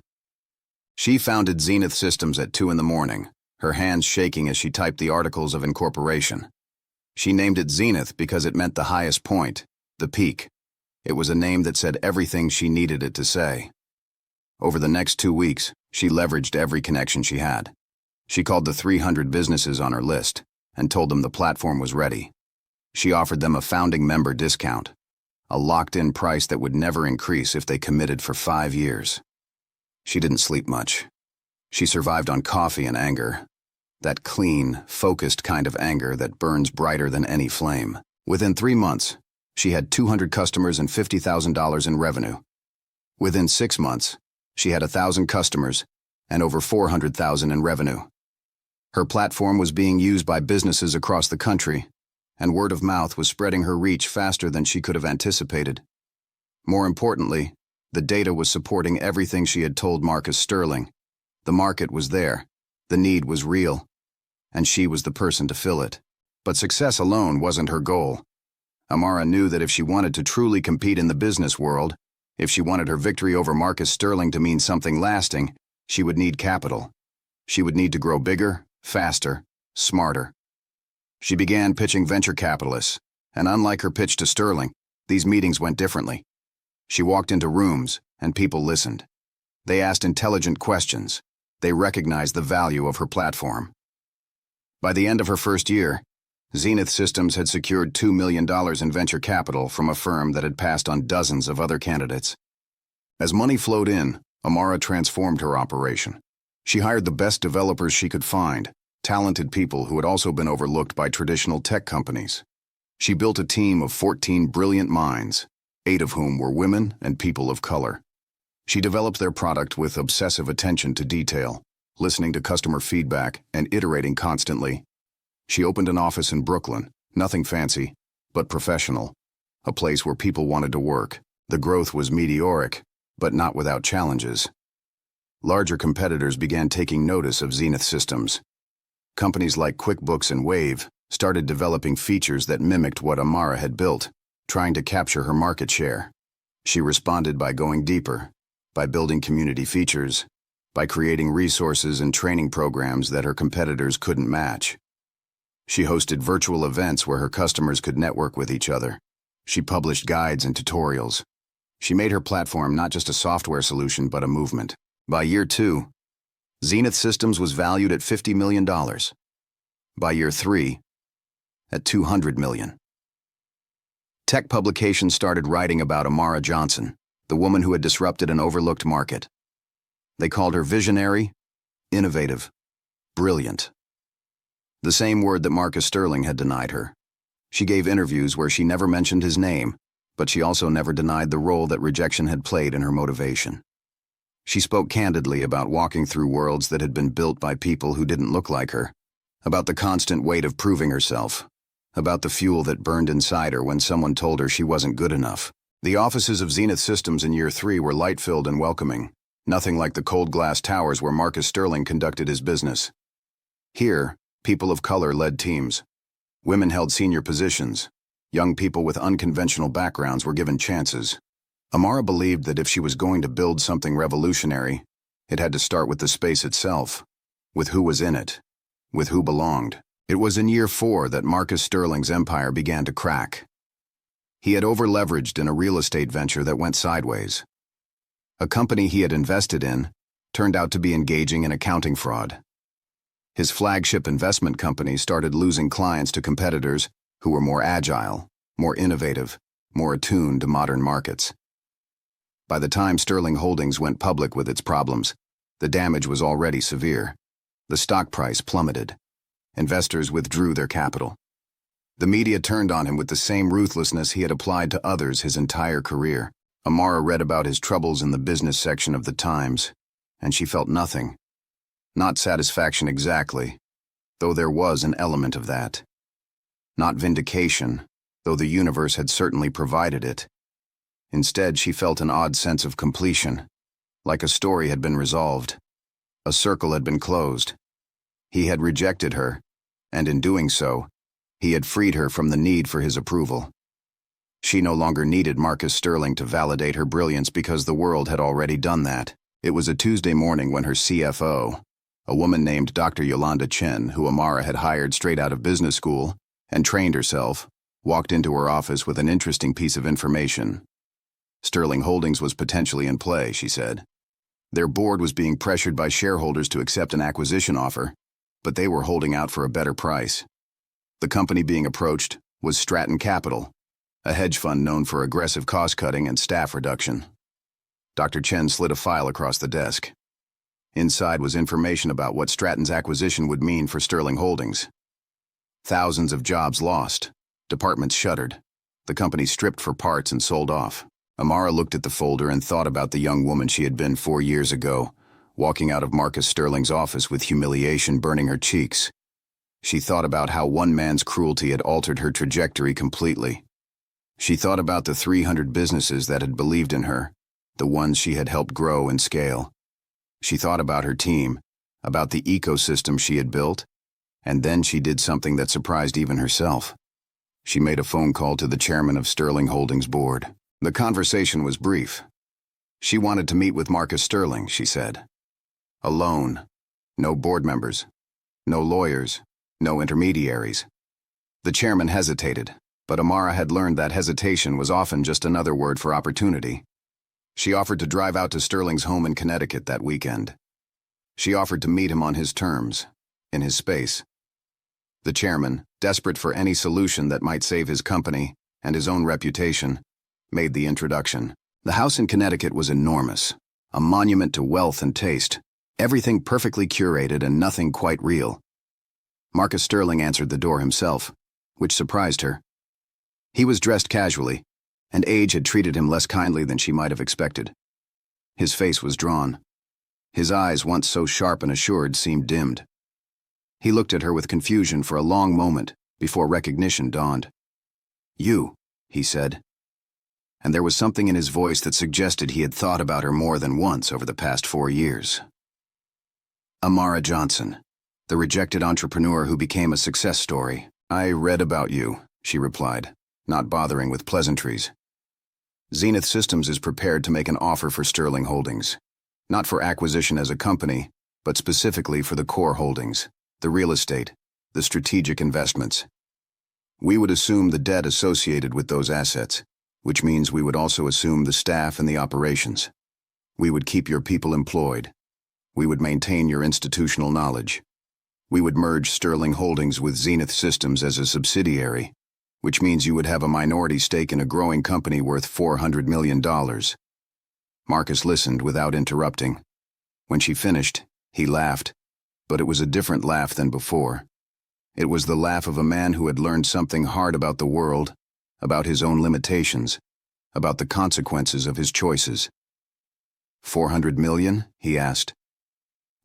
She founded Zenith Systems at 2 a.m, her hands shaking as she typed the articles of incorporation. She named it Zenith because it meant the highest point, the peak. It was a name that said everything she needed it to say. Over the next 2 weeks, she leveraged every connection she had. She called the 300 businesses on her list and told them the platform was ready. She offered them a founding member discount, a locked-in price that would never increase if they committed for 5 years. She didn't sleep much. She survived on coffee and anger. That clean, focused kind of anger that burns brighter than any flame. Within 3 months, she had 200 customers and $50,000 in revenue. Within 6 months, she had 1,000 customers and over $400,000 in revenue. Her platform was being used by businesses across the country, and word of mouth was spreading her reach faster than she could have anticipated. More importantly, the data was supporting everything she had told Marcus Sterling. The market was there, the need was real, and she was the person to fill it. But success alone wasn't her goal. Amara knew that if she wanted to truly compete in the business world, if she wanted her victory over Marcus Sterling to mean something lasting, she would need capital. She would need to grow bigger, faster, smarter. She began pitching venture capitalists, and unlike her pitch to Sterling, these meetings went differently. She walked into rooms, and people listened. They asked intelligent questions. They recognized the value of her platform. By the end of her first year, Zenith Systems had secured $2 million in venture capital from a firm that had passed on dozens of other candidates. As money flowed in, Amara transformed her operation. She hired the best developers she could find, talented people who had also been overlooked by traditional tech companies. She built a team of 14 brilliant minds, 8 of whom were women and people of color. She developed their product with obsessive attention to detail, listening to customer feedback and iterating constantly. She opened an office in Brooklyn, nothing fancy, but professional, a place where people wanted to work. The growth was meteoric, but not without challenges. Larger competitors began taking notice of Zenith Systems. Companies like QuickBooks and Wave started developing features that mimicked what Amara had built, trying to capture her market share. She responded by going deeper, by building community features, by creating resources and training programs that her competitors couldn't match. She hosted virtual events where her customers could network with each other. She published guides and tutorials. She made her platform not just a software solution, but a movement. By year 2, Zenith Systems was valued at $50 million. By year 3, at $200 million. Tech publications started writing about Amara Johnson, the woman who had disrupted an overlooked market. They called her visionary, innovative, brilliant. The same word that Marcus Sterling had denied her. She gave interviews where she never mentioned his name, but she also never denied the role that rejection had played in her motivation. She spoke candidly about walking through worlds that had been built by people who didn't look like her, about the constant weight of proving herself, about the fuel that burned inside her when someone told her she wasn't good enough. The offices of Zenith Systems in year 3 were light-filled and welcoming, nothing like the cold glass towers where Marcus Sterling conducted his business. Here, people of color led teams. Women held senior positions. Young people with unconventional backgrounds were given chances. Amara believed that if she was going to build something revolutionary, it had to start with the space itself, with who was in it, with who belonged. It was in year 4 that Marcus Sterling's empire began to crack. He had over-leveraged in a real estate venture that went sideways. A company he had invested in turned out to be engaging in accounting fraud. His flagship investment company started losing clients to competitors who were more agile, more innovative, more attuned to modern markets. By the time Sterling Holdings went public with its problems, the damage was already severe. The stock price plummeted. Investors withdrew their capital. The media turned on him with the same ruthlessness he had applied to others his entire career. Amara read about his troubles in the business section of the Times, and she felt nothing. Not satisfaction exactly, though there was an element of that. Not vindication, though the universe had certainly provided it. Instead, she felt an odd sense of completion, like a story had been resolved. A circle had been closed. He had rejected her, and in doing so, he had freed her from the need for his approval. She no longer needed Marcus Sterling to validate her brilliance because the world had already done that. It was a Tuesday morning when her CFO, a woman named Dr. Yolanda Chen, who Amara had hired straight out of business school and trained herself, walked into her office with an interesting piece of information. Sterling Holdings was potentially in play, she said. Their board was being pressured by shareholders to accept an acquisition offer, but they were holding out for a better price. The company being approached was Stratton Capital, a hedge fund known for aggressive cost-cutting and staff reduction. Dr. Chen slid a file across the desk. Inside was information about what Stratton's acquisition would mean for Sterling Holdings. Thousands of jobs lost, departments shuttered, the company stripped for parts and sold off. Amara looked at the folder and thought about the young woman she had been 4 years ago, walking out of Marcus Sterling's office with humiliation burning her cheeks. She thought about how one man's cruelty had altered her trajectory completely. She thought about the 300 businesses that had believed in her, the ones she had helped grow and scale. She thought about her team, about the ecosystem she had built, and then she did something that surprised even herself. She made a phone call to the chairman of Sterling Holdings board. The conversation was brief. She wanted to meet with Marcus Sterling, she said. Alone. No board members. No lawyers. No intermediaries. The chairman hesitated, but Amara had learned that hesitation was often just another word for opportunity. She offered to drive out to Sterling's home in Connecticut that weekend. She offered to meet him on his terms, in his space. The chairman, desperate for any solution that might save his company and his own reputation, made the introduction. The house in Connecticut was enormous, a monument to wealth and taste, everything perfectly curated and nothing quite real. Marcus Sterling answered the door himself, which surprised her. He was dressed casually, and age had treated him less kindly than she might have expected. His face was drawn. His eyes, once so sharp and assured, seemed dimmed. He looked at her with confusion for a long moment before recognition dawned. "You," he said. And there was something in his voice that suggested he had thought about her more than once over the past 4 years. Amara Johnson, the rejected entrepreneur who became a success story. "I read about you," she replied, not bothering with pleasantries. "Zenith Systems is prepared to make an offer for Sterling Holdings, not for acquisition as a company, but specifically for the core holdings, the real estate, the strategic investments. We would assume the debt associated with those assets, which means we would also assume the staff and the operations. We would keep your people employed. We would maintain your institutional knowledge. We would merge Sterling Holdings with Zenith Systems as a subsidiary, which means you would have a minority stake in a growing company worth $400 million. Marcus listened without interrupting. When she finished, he laughed, but it was a different laugh than before. It was the laugh of a man who had learned something hard about the world, about his own limitations, about the consequences of his choices. "$400 million?" he asked.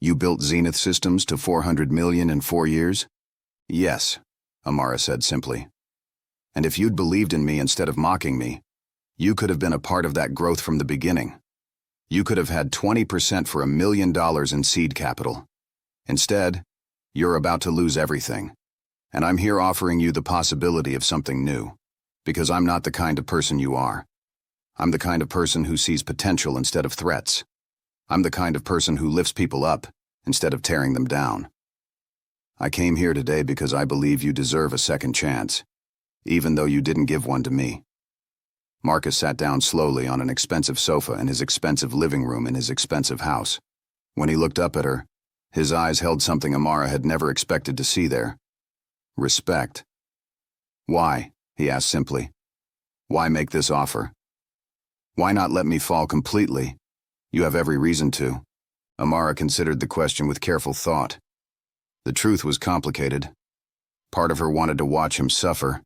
"You built Zenith Systems to $400 million in 4 years?" "Yes," Amara said simply. "And if you'd believed in me instead of mocking me, you could have been a part of that growth from the beginning. You could have had 20% for $1 million in seed capital. Instead, you're about to lose everything. And I'm here offering you the possibility of something new, because I'm not the kind of person you are. I'm the kind of person who sees potential instead of threats. I'm the kind of person who lifts people up instead of tearing them down. I came here today because I believe you deserve a second chance, even though you didn't give one to me." Marcus sat down slowly on an expensive sofa in his expensive living room in his expensive house. When he looked up at her, his eyes held something Amara had never expected to see there: respect. "Why?" he asked simply. "Why make this offer? Why not let me fall completely? You have every reason to." Amara considered the question with careful thought. The truth was complicated. Part of her wanted to watch him suffer,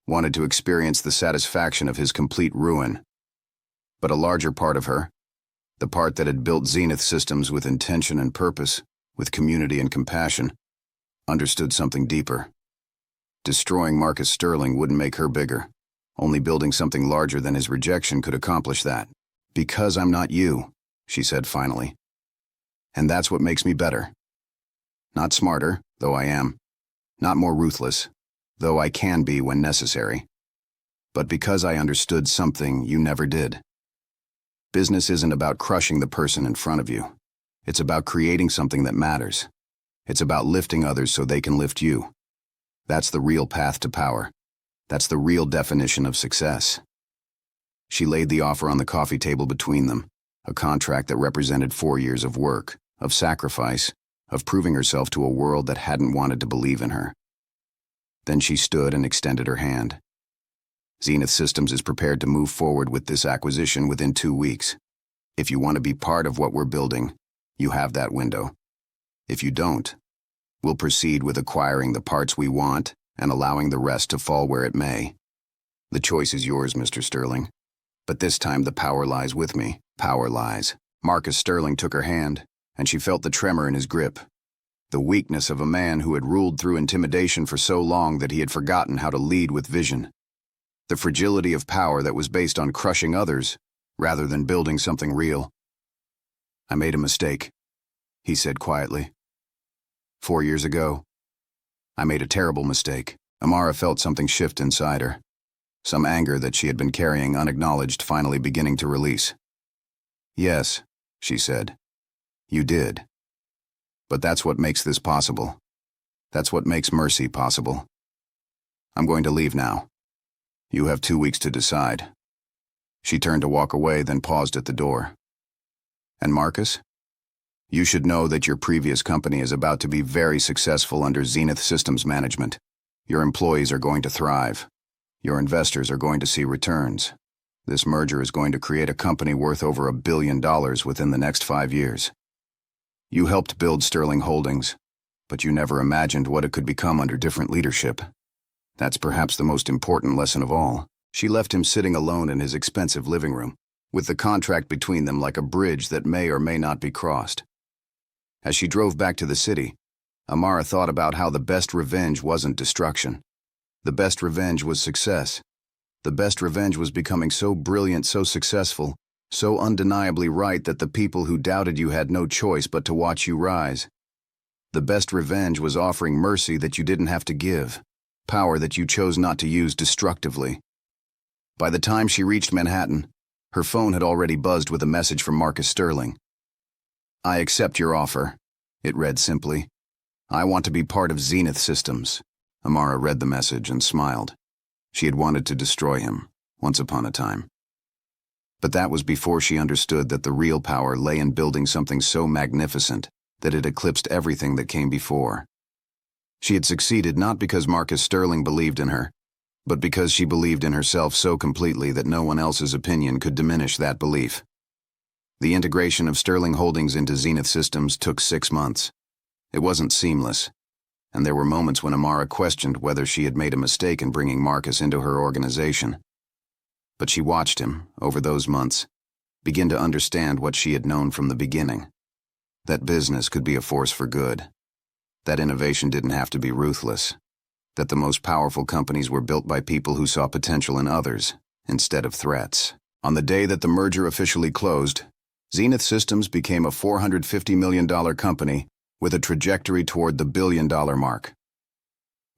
wanted to experience the satisfaction of his complete ruin. But a larger part of her, the part that had built Zenith Systems with intention and purpose, with community and compassion, understood something deeper. Destroying Marcus Sterling wouldn't make her bigger. Only building something larger than his rejection could accomplish that. "Because I'm not you," she said finally. "And that's what makes me better. Not smarter, though I am. Not more ruthless, though I can be when necessary. But because I understood something you never did. Business isn't about crushing the person in front of you. It's about creating something that matters. It's about lifting others so they can lift you. That's the real path to power. That's the real definition of success." She laid the offer on the coffee table between them, a contract that represented 4 years of work, of sacrifice, of proving herself to a world that hadn't wanted to believe in her. Then she stood and extended her hand. "Zenith Systems is prepared to move forward with this acquisition within 2 weeks. If you want to be part of what we're building, you have that window. If you don't, we'll proceed with acquiring the parts we want and allowing the rest to fall where it may. The choice is yours, Mr. Sterling. But this time the power lies with me. Power lies." Marcus Sterling took her hand, and she felt the tremor in his grip. The weakness of a man who had ruled through intimidation for so long that he had forgotten how to lead with vision. The fragility of power that was based on crushing others, rather than building something real. "I made a mistake," he said quietly. 4 years ago, I made a terrible mistake." Amara felt something shift inside her. Some anger that she had been carrying unacknowledged finally beginning to release. "Yes," she said. "You did. But that's what makes this possible. That's what makes mercy possible. I'm going to leave now. You have 2 weeks to decide." She turned to walk away, then paused at the door. "And Marcus? You should know that your previous company is about to be very successful under Zenith Systems management. Your employees are going to thrive. Your investors are going to see returns. This merger is going to create a company worth over $1 billion within the next 5 years. You helped build Sterling Holdings. but you never imagined what it could become under different leadership. That's perhaps the most important lesson of all. She left him sitting alone in his expensive living room, with the contract between them like a bridge that may or may not be crossed. As she drove back to the city, Amara thought about how the best revenge wasn't destruction. The best revenge was success. The best revenge was becoming so brilliant, so successful, so undeniably right that the people who doubted you had no choice but to watch you rise. The best revenge was offering mercy that you didn't have to give, power that you chose not to use destructively. By the time she reached Manhattan, her phone had already buzzed with a message from Marcus Sterling. "I accept your offer," it read simply. "I want to be part of Zenith Systems." Amara read the message and smiled. She had wanted to destroy him, once upon a time. But that was before she understood that the real power lay in building something so magnificent that it eclipsed everything that came before. She had succeeded not because Marcus Sterling believed in her, but because she believed in herself so completely that no one else's opinion could diminish that belief. The integration of Sterling Holdings into Zenith Systems took 6 months. It wasn't seamless, and there were moments when Amara questioned whether she had made a mistake in bringing Marcus into her organization. But she watched him, over those months, begin to understand what she had known from the beginning. That business could be a force for good. That innovation didn't have to be ruthless. That the most powerful companies were built by people who saw potential in others, instead of threats. On the day that the merger officially closed, Zenith Systems became a $450 million company with a trajectory toward the billion-dollar mark.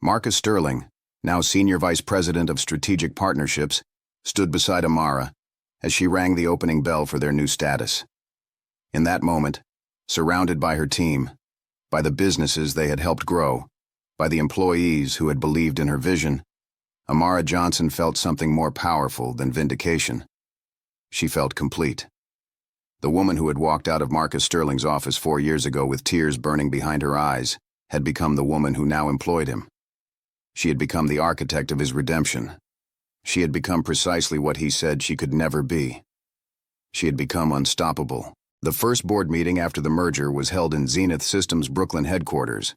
Marcus Sterling, now Senior Vice President of Strategic Partnerships, stood beside Amara as she rang the opening bell for their new status. In that moment, surrounded by her team, by the businesses they had helped grow, by the employees who had believed in her vision, Amara Johnson felt something more powerful than vindication. She felt complete. The woman who had walked out of Marcus Sterling's office 4 years ago with tears burning behind her eyes had become the woman who now employed him. She had become the architect of his redemption. She had become precisely what he said she could never be. She had become unstoppable. The first board meeting after the merger was held in Zenith Systems' Brooklyn headquarters,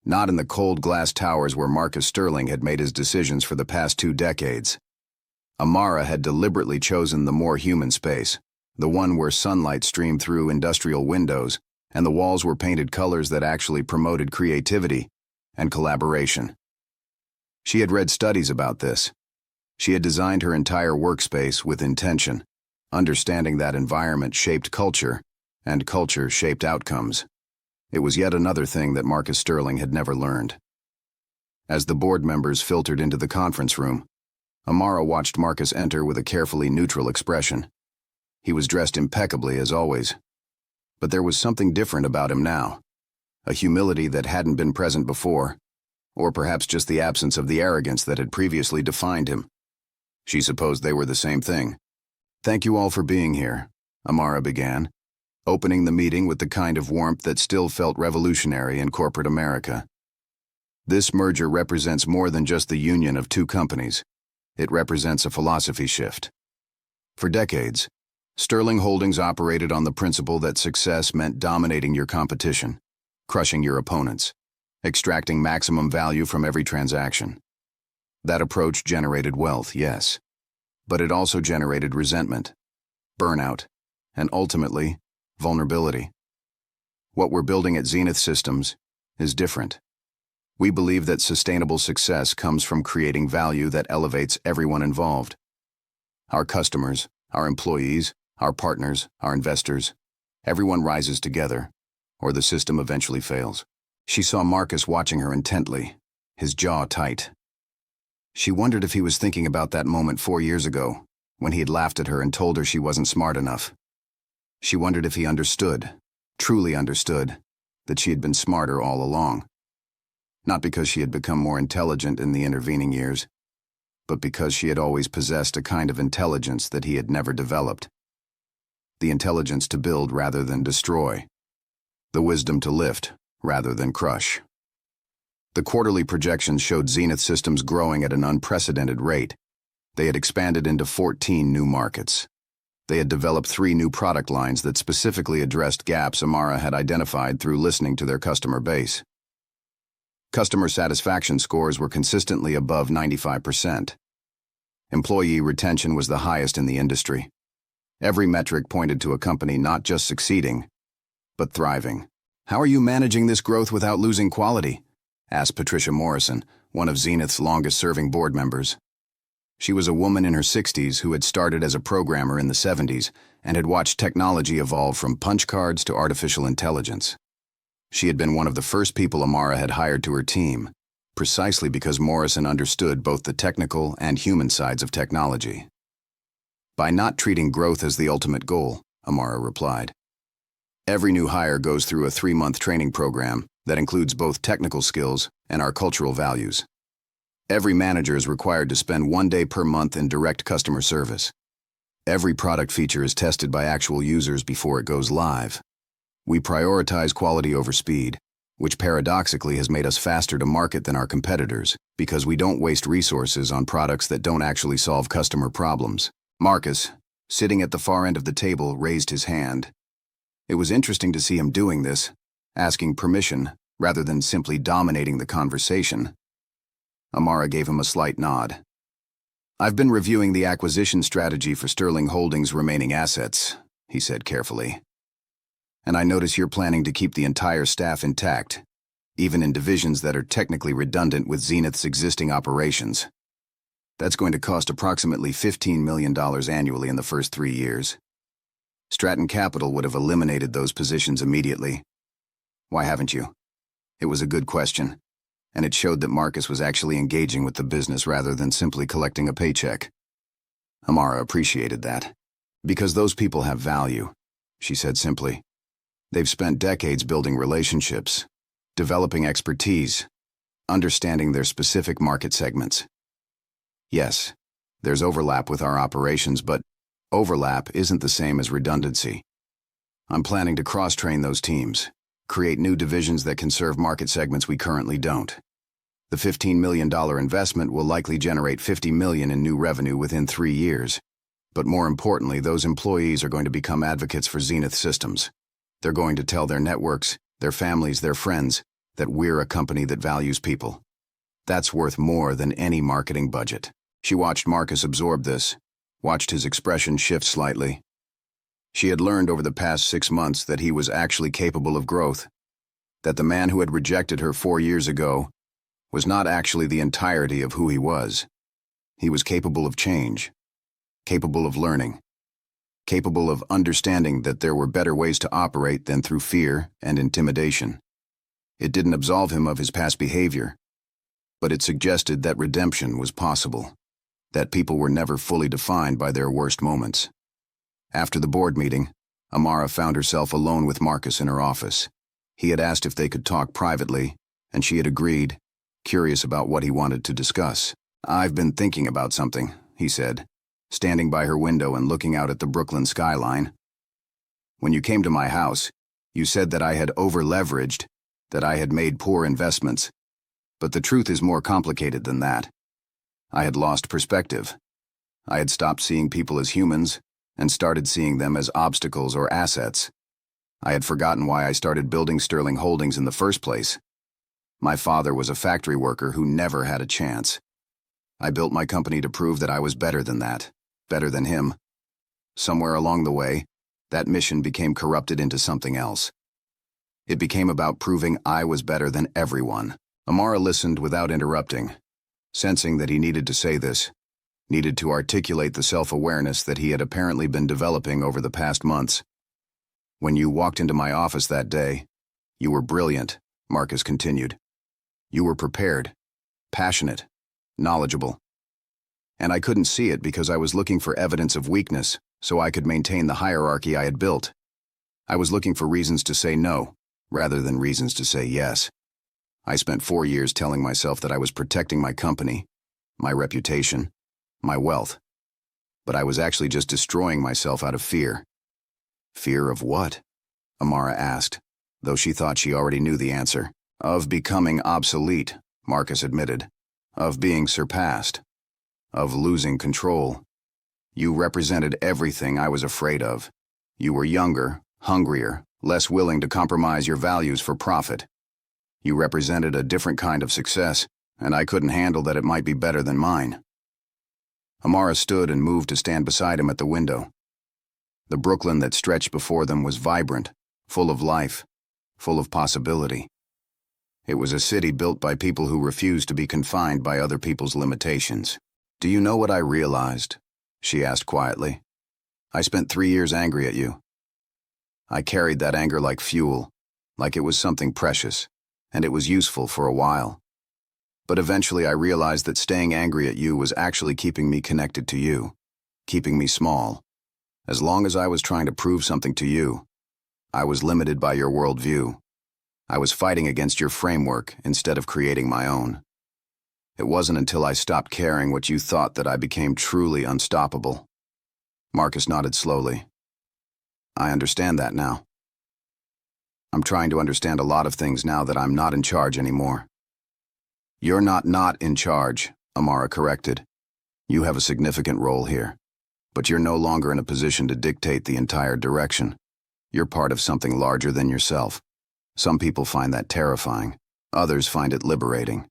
not in the cold glass towers where Marcus Sterling had made his decisions for the past 2 decades. Amara had deliberately chosen the more human space, the one where sunlight streamed through industrial windows and the walls were painted colors that actually promoted creativity and collaboration. She had read studies about this. She had designed her entire workspace with intention, understanding that environment shaped culture, and culture shaped outcomes. It was yet another thing that Marcus Sterling had never learned. As the board members filtered into the conference room, Amara watched Marcus enter with a carefully neutral expression. He was dressed impeccably as always, but there was something different about him now, a humility that hadn't been present before, or perhaps just the absence of the arrogance that had previously defined him. She supposed they were the same thing. "Thank you all for being here," Amara began, opening the meeting with the kind of warmth that still felt revolutionary in corporate America. "This merger represents more than just the union of 2 companies. It represents a philosophy shift. For decades, Sterling Holdings operated on the principle that success meant dominating your competition, crushing your opponents, extracting maximum value from every transaction. That approach generated wealth, yes, but it also generated resentment, burnout, and ultimately, vulnerability. What we're building at Zenith Systems is different. We believe that sustainable success comes from creating value that elevates everyone involved. Our customers, our employees, our partners, our investors, everyone rises together, or the system eventually fails." She saw Marcus watching her intently, his jaw tight. She wondered if he was thinking about that moment 4 years ago, when he had laughed at her and told her she wasn't smart enough. She wondered if he understood, truly understood, that she had been smarter all along. Not because she had become more intelligent in the intervening years, but because she had always possessed a kind of intelligence that he had never developed. The intelligence to build rather than destroy. The wisdom to lift rather than crush. The quarterly projections showed Zenith Systems growing at an unprecedented rate. They had expanded into 14 new markets. They had developed 3 new product lines that specifically addressed gaps Amara had identified through listening to their customer base. Customer satisfaction scores were consistently above 95%. Employee retention was the highest in the industry. Every metric pointed to a company not just succeeding, but thriving. "How are you managing this growth without losing quality?" asked Patricia Morrison, one of Zenith's longest-serving board members. She was a woman in her 60s who had started as a programmer in the 70s and had watched technology evolve from punch cards to artificial intelligence. She had been one of the first people Amara had hired to her team, precisely because Morrison understood both the technical and human sides of technology. "By not treating growth as the ultimate goal," Amara replied. "Every new hire goes through a 3-month training program that includes both technical skills and our cultural values. Every manager is required to spend 1 day per month in direct customer service. Every product feature is tested by actual users before it goes live. We prioritize quality over speed, which paradoxically has made us faster to market than our competitors because we don't waste resources on products that don't actually solve customer problems." Marcus, sitting at the far end of the table, raised his hand. It was interesting to see him doing this, asking permission rather than simply dominating the conversation. Amara gave him a slight nod. "I've been reviewing the acquisition strategy for Sterling Holdings' remaining assets," he said carefully. "And I notice you're planning to keep the entire staff intact, even in divisions that are technically redundant with Zenith's existing operations. That's going to cost approximately $15 million annually in the first 3 years. Stratton Capital would have eliminated those positions immediately. Why haven't you?" It was a good question, and it showed that Marcus was actually engaging with the business rather than simply collecting a paycheck. Amara appreciated that. "Because those people have value," she said simply. "They've spent decades building relationships, developing expertise, understanding their specific market segments. Yes, there's overlap with our operations, but overlap isn't the same as redundancy. I'm planning to cross-train those teams, create new divisions that can serve market segments we currently don't. The $15 million investment will likely generate $50 million in new revenue within 3 years. But more importantly, those employees are going to become advocates for Zenith Systems. They're going to tell their networks, their families, their friends, that we're a company that values people. That's worth more than any marketing budget." She watched Marcus absorb this, watched his expression shift slightly. She had learned over the past 6 months that he was actually capable of growth, that the man who had rejected her 4 years ago was not actually the entirety of who he was. He was capable of change, capable of learning, capable of understanding that there were better ways to operate than through fear and intimidation. It didn't absolve him of his past behavior, but it suggested that redemption was possible, that people were never fully defined by their worst moments. After the board meeting, Amara found herself alone with Marcus in her office. He had asked if they could talk privately, and she had agreed, curious about what he wanted to discuss. "I've been thinking about something," he said, standing by her window and looking out at the Brooklyn skyline. "When you came to my house, you said that I had over-leveraged, that I had made poor investments. But the truth is more complicated than that. I had lost perspective. I had stopped seeing people as humans and started seeing them as obstacles or assets. I had forgotten why I started building Sterling Holdings in the first place. My father was a factory worker who never had a chance. I built my company to prove that I was better than that, better than him. Somewhere along the way, that mission became corrupted into something else. It became about proving I was better than everyone." Amara listened without interrupting, sensing that he needed to say this, needed to articulate the self-awareness that he had apparently been developing over the past months. "When you walked into my office that day, you were brilliant," Marcus continued. "You were prepared, passionate, knowledgeable. And I couldn't see it because I was looking for evidence of weakness so I could maintain the hierarchy I had built. I was looking for reasons to say no, rather than reasons to say yes. I spent 4 years telling myself that I was protecting my company, my reputation, my wealth. But I was actually just destroying myself out of fear." "Fear of what?" Amara asked, though she thought she already knew the answer. "Of becoming obsolete," Marcus admitted. "Of being surpassed. Of losing control. You represented everything I was afraid of. You were younger, hungrier, less willing to compromise your values for profit. You represented a different kind of success, and I couldn't handle that it might be better than mine. Amara stood and moved to stand beside him at the window. The Brooklyn that stretched before them was vibrant, full of life, full of possibility. It was a city built by people who refused to be confined by other people's limitations. "Do you know what I realized?" she asked quietly. "I spent 3 years angry at you. I carried that anger like fuel, like it was something precious, and it was useful for a while. But eventually I realized that staying angry at you was actually keeping me connected to you, keeping me small. As long as I was trying to prove something to you, I was limited by your worldview. I was fighting against your framework instead of creating my own. It wasn't until I stopped caring what you thought that I became truly unstoppable." Marcus nodded slowly. "I understand that now. I'm trying to understand a lot of things now that I'm not in charge anymore." "You're not in charge," Amara corrected. "You have a significant role here, but you're no longer in a position to dictate the entire direction. You're part of something larger than yourself. Some people find that terrifying. Others find it liberating."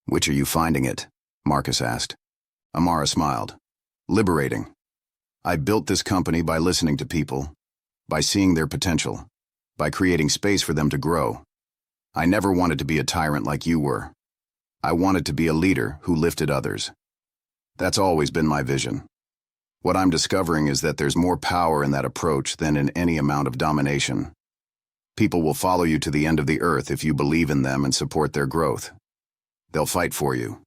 "Which are you finding it?" Marcus asked. Amara smiled. "Liberating. I built this company by listening to people, by seeing their potential, by creating space for them to grow. I never wanted to be a tyrant like you were. I wanted to be a leader who lifted others. That's always been my vision. What I'm discovering is that there's more power in that approach than in any amount of domination. People will follow you to the end of the earth if you believe in them and support their growth. They'll fight for you,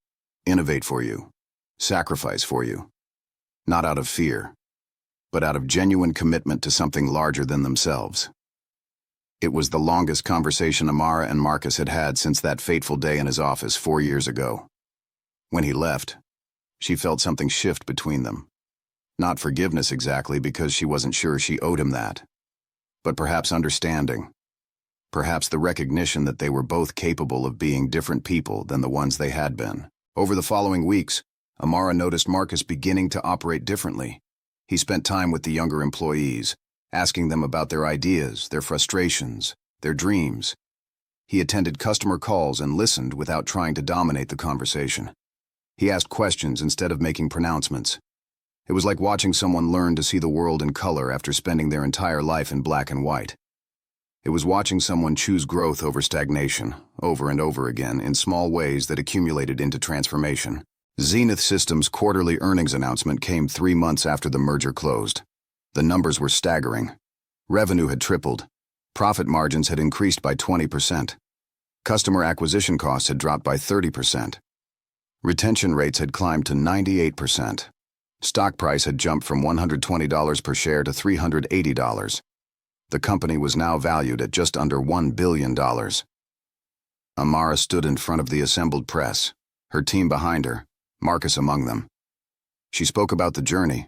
innovate for you, sacrifice for you. Not out of fear, but out of genuine commitment to something larger than themselves." It was the longest conversation Amara and Marcus had had since that fateful day in his office 4 years ago. When he left, she felt something shift between them. Not forgiveness exactly, because she wasn't sure she owed him that, but perhaps understanding. Perhaps the recognition that they were both capable of being different people than the ones they had been. Over the following weeks, Amara noticed Marcus beginning to operate differently. He spent time with the younger employees, asking them about their ideas, their frustrations, their dreams. He attended customer calls and listened without trying to dominate the conversation. He asked questions instead of making pronouncements. It was like watching someone learn to see the world in color after spending their entire life in black and white. It was watching someone choose growth over stagnation, over and over again, in small ways that accumulated into transformation. Zenith Systems' quarterly earnings announcement came 3 months after the merger closed. The numbers were staggering. Revenue had tripled. Profit margins had increased by 20%. Customer acquisition costs had dropped by 30%. Retention rates had climbed to 98%. Stock price had jumped from $120 per share to $380. The company was now valued at just under $1 billion. Amara stood in front of the assembled press, her team behind her, Marcus among them. She spoke about the journey,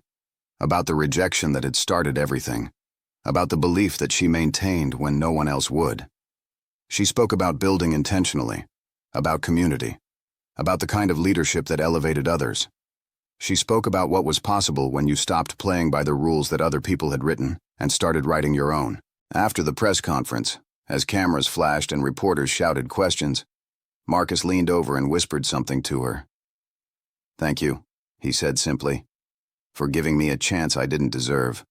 about the rejection that had started everything, about the belief that she maintained when no one else would. She spoke about building intentionally, about community, about the kind of leadership that elevated others. She spoke about what was possible when you stopped playing by the rules that other people had written and started writing your own. After the press conference, as cameras flashed and reporters shouted questions, Marcus leaned over and whispered something to her. "Thank you," he said simply, "for giving me a chance I didn't deserve."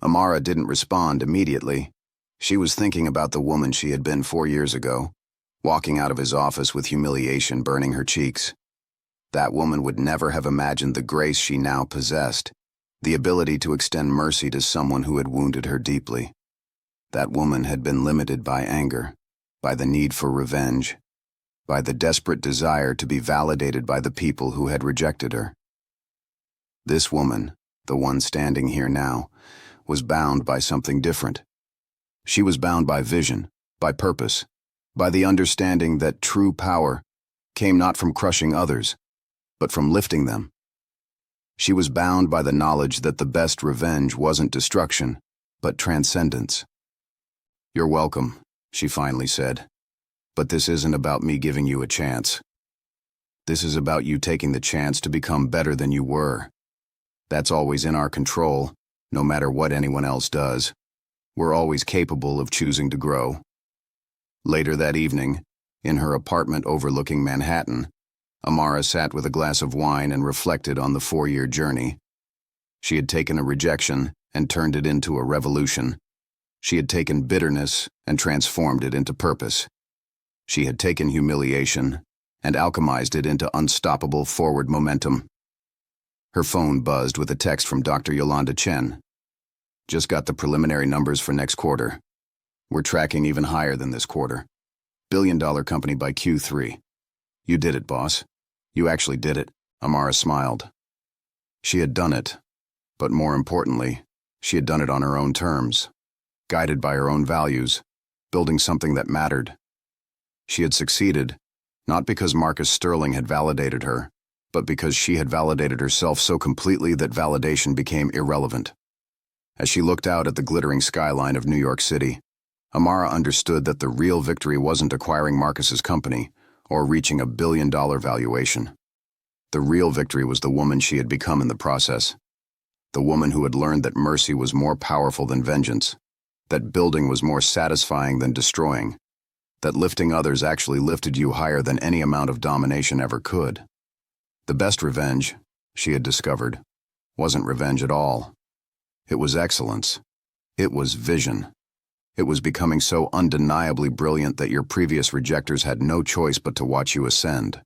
Amara didn't respond immediately. She was thinking about the woman she had been 4 years ago, walking out of his office with humiliation burning her cheeks. That woman would never have imagined the grace she now possessed, the ability to extend mercy to someone who had wounded her deeply. That woman had been limited by anger, by the need for revenge, by the desperate desire to be validated by the people who had rejected her. This woman, the one standing here now, was bound by something different. She was bound by vision, by purpose, by the understanding that true power came not from crushing others, but from lifting them. She was bound by the knowledge that the best revenge wasn't destruction, but transcendence. "You're welcome," she finally said. "But this isn't about me giving you a chance. This is about you taking the chance to become better than you were. That's always in our control, no matter what anyone else does. We're always capable of choosing to grow." Later that evening, in her apartment overlooking Manhattan, Amara sat with a glass of wine and reflected on the 4-year journey. She had taken a rejection and turned it into a revolution. She had taken bitterness and transformed it into purpose. She had taken humiliation and alchemized it into unstoppable forward momentum. Her phone buzzed with a text from Dr. Yolanda Chen. Just got the preliminary numbers for next quarter. We're tracking even higher than this quarter. $1 billion company by Q3. You did it, boss. You actually did it, Amara smiled. She had done it, but more importantly, she had done it on her own terms, guided by her own values, building something that mattered. She had succeeded, not because Marcus Sterling had validated her, but because she had validated herself so completely that validation became irrelevant. As she looked out at the glittering skyline of New York City, Amara understood that the real victory wasn't acquiring Marcus's company or reaching $1 billion valuation. The real victory was the woman she had become in the process. The woman who had learned that mercy was more powerful than vengeance, that building was more satisfying than destroying, that lifting others actually lifted you higher than any amount of domination ever could. The best revenge, she had discovered, wasn't revenge at all. It was excellence. It was vision. It was becoming so undeniably brilliant that your previous rejectors had no choice but to watch you ascend.